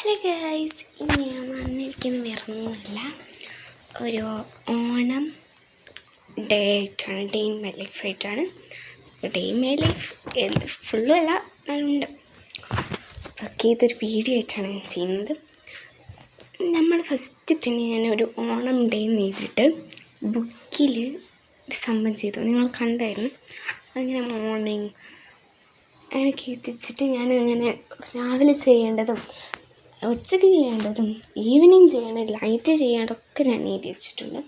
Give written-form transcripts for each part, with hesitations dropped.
Hello guys, ഇന്ന് ഞാൻ വന്നിരിക്കുന്ന വേറൊന്നുമല്ല, ഒരു ഓണം ഡേ ആയിട്ടാണ്, ഡേ ഇൻ മൈ ലൈഫ് ആയിട്ടാണ്. ഡേ ഇൻ മൈ ലൈഫ് ഫുള്ളും അല്ല, അതുണ്ട്. ഓക്കെ, ഇതൊരു വീഡിയോ ആയിട്ടാണ് ഞാൻ ചെയ്യുന്നത്. നമ്മൾ ഫസ്റ്റ് തന്നെ ഞാനൊരു ഓണം ഡേ എഴുതിയിട്ട് ബുക്കിൽ ഒരു സംഭവം ചെയ്തു, നിങ്ങൾ കണ്ടായിരുന്നു. അങ്ങനെ മോർണിംഗ് അങ്ങനെ എത്തിച്ചിട്ട് ഞാനങ്ങനെ രാവിലെ ചെയ്യേണ്ടതും ഉച്ചയ്ക്ക് ചെയ്യേണ്ടതും ഈവനിങ് ചെയ്യേണ്ടതും ലൈറ്റ് ചെയ്യേണ്ടതൊക്കെ ഞാൻ എഴുതി വെച്ചിട്ടുണ്ട്.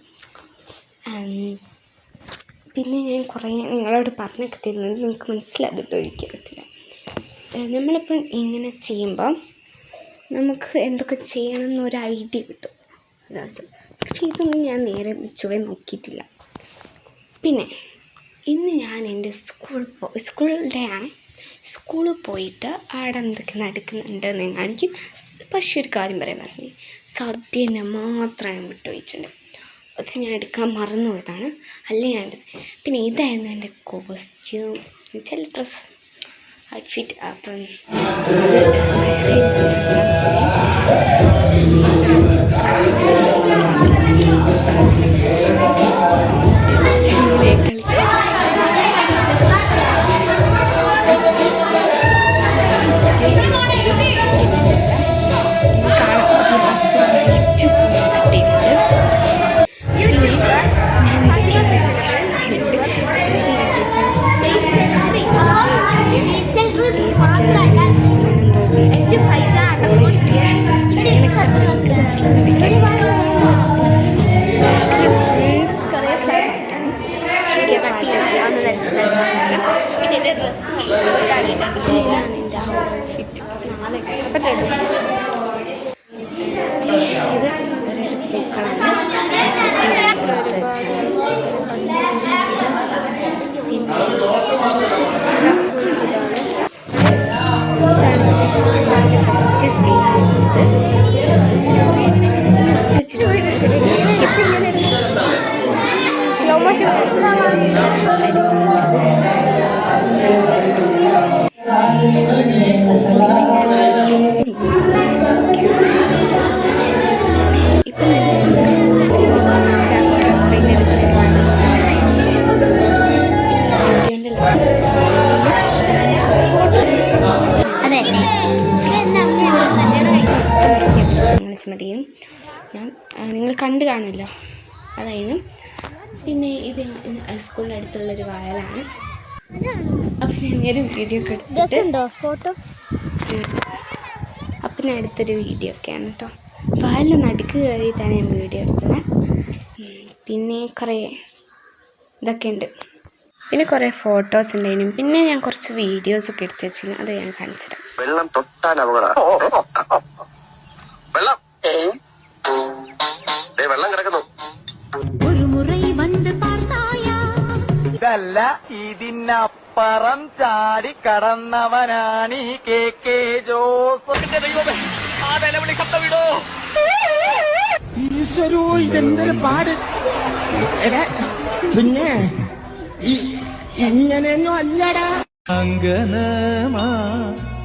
പിന്നെ ഞാൻ കുറേ നിങ്ങളോട് പറഞ്ഞൊക്കെ തരുന്നത് നിങ്ങൾക്ക് മനസ്സിലാക്കിയിട്ട് ഒരിക്കലത്തില്ല. നമ്മളിപ്പം ഇങ്ങനെ ചെയ്യുമ്പോൾ നമുക്ക് എന്തൊക്കെ ചെയ്യണം എന്നൊരു ഐഡിയ കിട്ടും ദിവസം. പക്ഷേ ഇതൊന്നും ഞാൻ നേരെ ചുവ നോക്കിയിട്ടില്ല. പിന്നെ ഇന്ന് ഞാൻ എൻ്റെ സ്കൂളിൽ പോയിട്ട് അവിടെ എന്തൊക്കെ നടക്കുന്നുണ്ടെന്ന് ഞാൻ കാണിക്കും. പക്ഷേ ഒരു കാര്യം പറയാൻ പറഞ്ഞു, സദ്യ തന്നെ മാത്രം ഞാൻ വിട്ടുപോയിട്ടുണ്ട്. അത് ഞാൻ എടുക്കാൻ മറന്നു പോയതാണ്, അല്ലേ ഞാൻ. പിന്നെ ഇതായിരുന്നു എൻ്റെ കോസ്റ്റ്യൂം, ചില ഡ്രസ്സ് ഔട്ട്ഫിറ്റ്. അപ്പം പിന്നെ എൻ്റെ ഡ്രസ്സ് എൻ്റെ ഔട്ട്ഫിറ്റ് നാളെ ഇത് ഒരു പൂക്കളാണ്. സ്ലോ മോഷൻ മതിയും നിങ്ങൾ കണ്ടു കാണുമല്ലോ, അതായിരുന്നു. പിന്നെ ഇത് സ്കൂളിൻ്റെ അടുത്തുള്ളൊരു വയലാണ്. അപ്പം ഞാനൊരു വീഡിയോ ഒക്കെ എടുത്തിട്ടുണ്ടോ ഫോട്ടോ. അപ്പം ഞാൻ എടുത്തൊരു വീഡിയോ ഒക്കെയാണ് കേട്ടോ. വയലിന് നടുക്ക് കയറിയിട്ടാണ് ഞാൻ വീഡിയോ എടുത്തത്. പിന്നെ കുറേ ഇതൊക്കെ ഉണ്ട്, പിന്നെ കുറേ ഫോട്ടോസ് ഉണ്ടായിരുന്നു. പിന്നെ ഞാൻ കുറച്ച് വീഡിയോസൊക്കെ എടുത്ത് വെച്ചിരുന്നു, അത് ഞാൻ കാണിച്ചു തരാം. വെള്ളം തൊട്ടാൽ അപകടം. വെള്ളം കിടക്കുന്നു. ഇതല്ല, ഇതിനപ്പുറം ചാടി കടന്നവനാണ് ഈ കെ ജോസ്. ദൈവമേ, ആ നിലവിളി ശബ്ദം വിടോ. ഈശ്വരോ, ഇതെന്തൊരു പാട്. പിന്നെ ഇങ്ങനെയൊന്നും അല്ലടാ.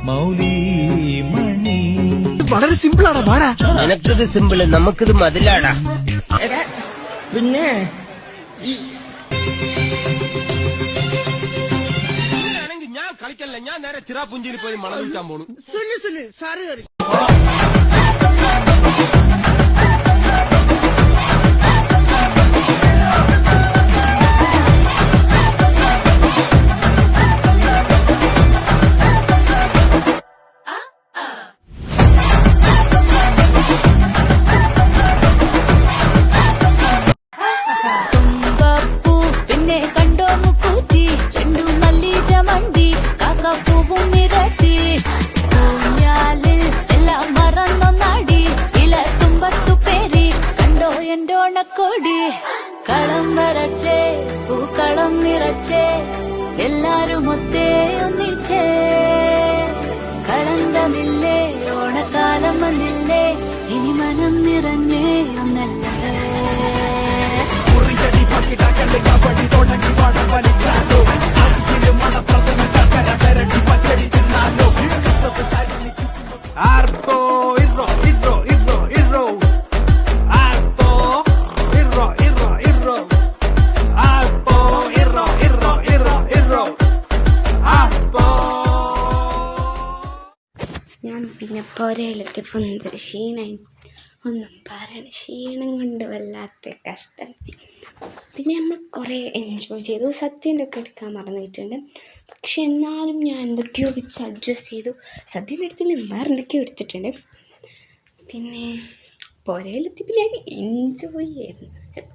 മൗലിമണി വളരെ സിമ്പിളാണ് പാടാ. നിനക്കിത് സിമ്പിള്, നമുക്കിത് മതിലാടാ. പിന്നെ ഞാൻ കളിക്കല്ല, ഞാൻ നേരെ ചിറാപുഞ്ചിയിൽ പോയി മണം വിൽക്കാൻ പോണു. സാറ് കൊടി കളം വരച്ചേ, പൂക്കളം നിറച്ചേ, എല്ലാരും ഒത്തേ ഒന്നിച്ചേ. കളങ്കമില്ലേ, ഓണക്കാലം വന്നില്ലേ, ഇനി മനം നിറഞ്ഞേ ഒന്നല്ലേ. Arco y rojo. ഞാൻ പിന്നെ പുരയിലെത്തിയപ്പോൾ എന്തൊരു ക്ഷീണമായി, ഒന്നും പറയണ, ക്ഷീണം കൊണ്ട് വല്ലാത്ത കഷ്ടം. പിന്നെ നമ്മൾ കുറേ എൻജോയ് ചെയ്തു. സദ്യൻ്റെ ഒക്കെ എടുക്കാൻ മറന്നിട്ടുണ്ട്, പക്ഷെ എന്നാലും ഞാൻ എന്തൊക്കെയോ വെച്ച് അഡ്ജസ്റ്റ് ചെയ്തു. സദ്യൻ്റെ എടുത്തില്ല, വേറെ എന്തൊക്കെയോ എടുത്തിട്ടുണ്ട്. പിന്നെ പുരയിലെത്തിയപ്പോൾ ഞാൻ എൻജോയ് ചെയ്യായിരുന്നു.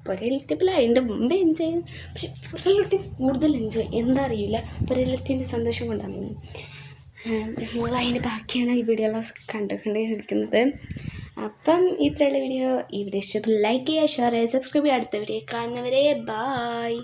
പുരയിലെത്തിയപ്പോൾ അതിൻ്റെ മുമ്പേ എൻജോയ് ചെയ്തു, പക്ഷെ പുരയിലെത്തി കൂടുതൽ എൻജോയ്, എന്താ അറിയില്ല, പുരയിലെത്തിൻ്റെ സന്തോഷം കൊണ്ടാണ്. നിങ്ങൾ അതിൻ്റെ ബാക്കിയാണ് ഈ വീഡിയോകൾ കണ്ടുകൊണ്ടിരിക്കുന്നത്. അപ്പം ഇത്രയുള്ള വീഡിയോ. ഈ വീഡിയോ ഇഷ്ടപ്പെട്ട് ലൈക്ക് ചെയ്യുക, ഷെയർ ചെയ്യുക, സബ്സ്ക്രൈബ് ചെയ്യുക. അടുത്ത വീഡിയോ കാണുന്നവരെ ബായ്.